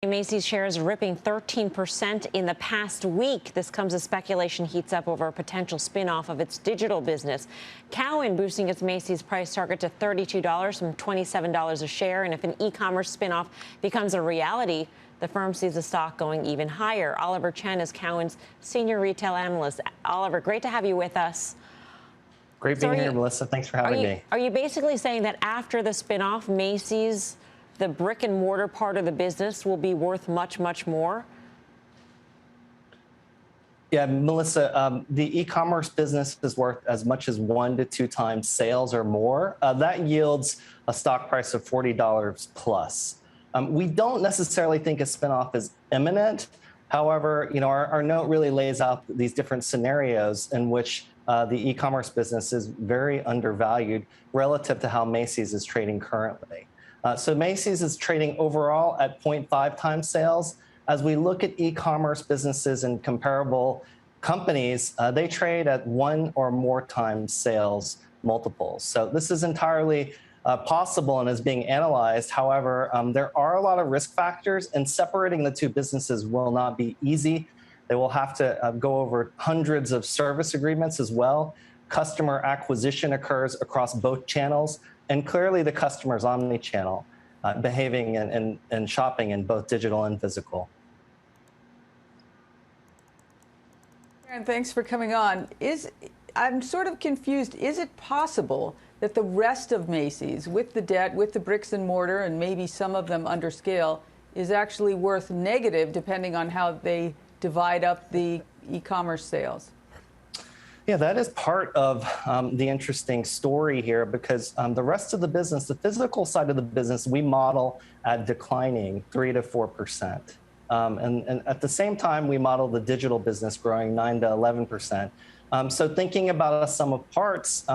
Macy's shares ripping 13% in the past week. This comes as speculation heats up over a potential spin-off of its digital business. Cowen boosting its Macy's price target to $32 from $27 a share. And if an e-commerce spin-off becomes a reality, the firm sees the stock going even higher. Oliver Chen is Cowen's senior retail analyst. Oliver, great to have you with us. Great being here, Melissa. Thanks for having me. Are you basically saying that after the spin-off, Macy's, the brick and mortar part of the business, will be worth much, much more? Yeah, Melissa, the e-commerce business is worth as much as 1 to 2 times sales or more. That yields a stock price of $40 plus. We don't necessarily think a spinoff is imminent. However, our note really lays out these different scenarios in which the e-commerce business is very undervalued relative to how Macy's is trading currently. So Macy's is trading overall at 0.5 times sales. As we look at e-commerce businesses and comparable companies, they trade at 1 or more times sales multiples. So this is entirely possible and is being analyzed. However, there are a lot of risk factors, and separating the two businesses will not be easy. They will have to go over hundreds of service agreements as well. Customer acquisition occurs across both channels. And clearly, the customer's omni-channel, behaving and shopping in both digital and physical. And thanks for coming on. I'm sort of confused. Is it possible that the rest of Macy's, with the debt, with the bricks and mortar, and maybe some of them under scale, is actually worth negative depending on how they divide up the e-commerce sales? Yeah, that is part of the interesting story here, because the rest of the business, the physical side of the business, we model at declining 3 to 4%. And at the same time, we model the digital business growing 9 to 11%. So thinking about a sum of parts,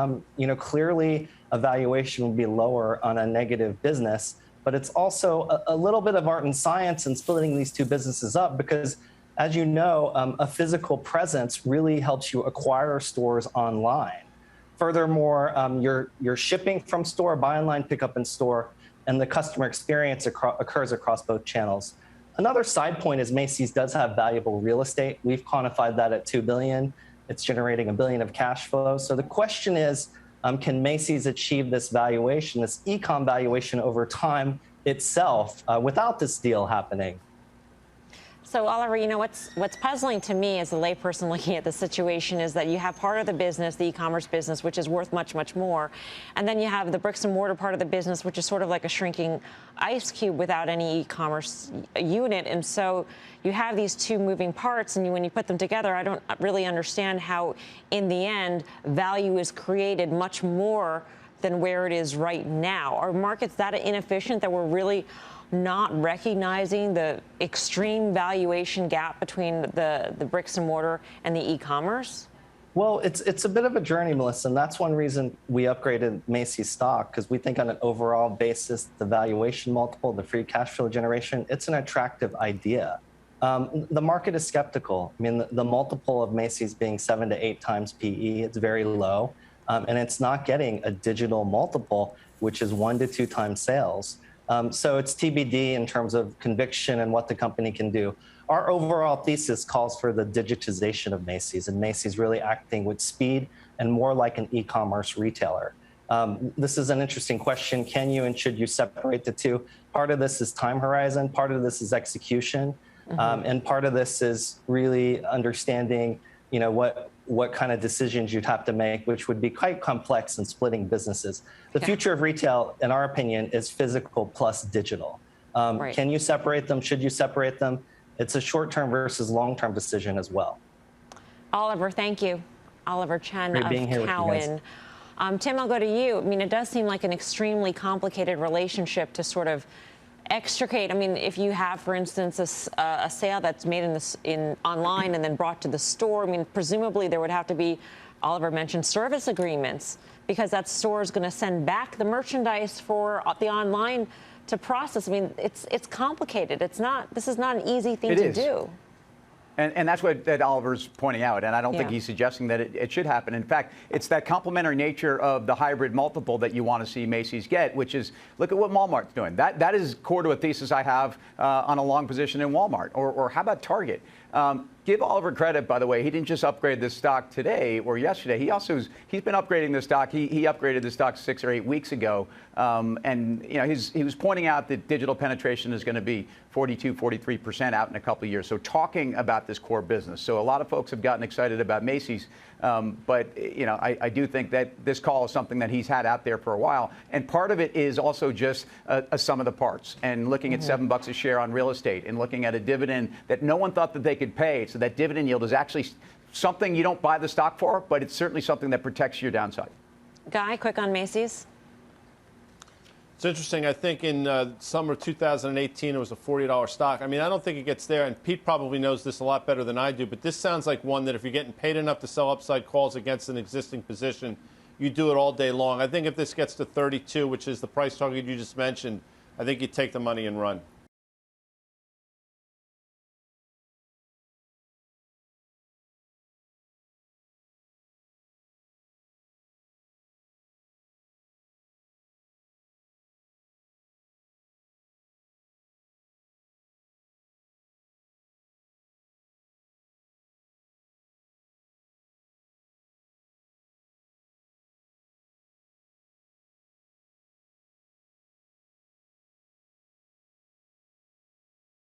clearly a valuation would be lower on a negative business, but it's also a little bit of art and science in splitting these two businesses up, because as you know, a physical presence really helps you acquire stores online. Furthermore, you're shipping from store, buy online, pick up in store, and the customer experience occurs across both channels. Another side point is Macy's does have valuable real estate. We've quantified that at $2 billion. It's generating $1 billion of cash flow. So the question is, can Macy's achieve this valuation, this e-com valuation over time itself without this deal happening? So, Oliver, what's puzzling to me as a layperson looking at the situation is that you have part of the business, the e-commerce business, which is worth much, much more. And then you have the bricks and mortar part of the business, which is sort of like a shrinking ice cube without any e-commerce unit. And so you have these two moving parts, and when you put them together, I don't really understand how, in the end, value is created much more than where it is right now. Are markets that inefficient that we're really not recognizing the extreme valuation gap between the bricks and mortar and the e-commerce? Well, it's a bit of a journey, Melissa, and that's one reason we upgraded Macy's stock, because we think on an overall basis, the valuation multiple, the free cash flow generation, it's an attractive idea. The market is skeptical. I mean, the multiple of Macy's being 7 to 8 times PE, it's very low, and it's not getting a digital multiple, which is 1 to 2 times sales. So it's TBD in terms of conviction and what the company can do. Our overall thesis calls for the digitization of Macy's, and Macy's really acting with speed and more like an e-commerce retailer. This is an interesting question. Can you and should you separate the two? Part of this is time horizon. Part of this is execution. And part of this is really understanding, what kind of decisions you'd have to make, which would be quite complex in splitting businesses. The future of retail, in our opinion, is physical plus digital. Right. Can you separate them? Should you separate them? It's a short-term versus long-term decision as well. Oliver, thank you. Oliver Chen Great being here of Cowen. Tim, I'll go to you. I mean, it does seem like an extremely complicated relationship to sort of extricate. I mean, if you have, for instance, a sale that's made in online and then brought to the store, I mean, presumably there would have to be, Oliver mentioned, service agreements, because that store is going to send back the merchandise for the online to process. I mean, it's complicated. This is not an easy thing to do. And that's what that Oliver's pointing out, and I don't think he's suggesting that it should happen. In fact, it's that complementary nature of the hybrid multiple that you want to see Macy's get, which is, look at what Walmart's doing. That is core to a thesis I have on a long position in Walmart. Or how about Target? Give Oliver credit, by the way. He didn't just upgrade this stock today or yesterday. He's been upgrading this stock. He upgraded the stock 6 or 8 weeks ago, and he was pointing out that digital penetration is going to be 42, 43% out in a couple of years. So talking about this core business. So a lot of folks have gotten excited about Macy's, but I do think that this call is something that he's had out there for a while, and part of it is also just a sum of the parts and looking at $7 a share on real estate and looking at a dividend that no one thought that they could pay. So that dividend yield is actually something you don't buy the stock for, but it's certainly something that protects your downside. Guy, quick on Macy's. It's interesting. I think in summer 2018, it was a $40 stock. I mean, I don't think it gets there, and Pete probably knows this a lot better than I do, but this sounds like one that if you're getting paid enough to sell upside calls against an existing position, you do it all day long. I think if this gets to 32, which is the price target you just mentioned, I think you take the money and run.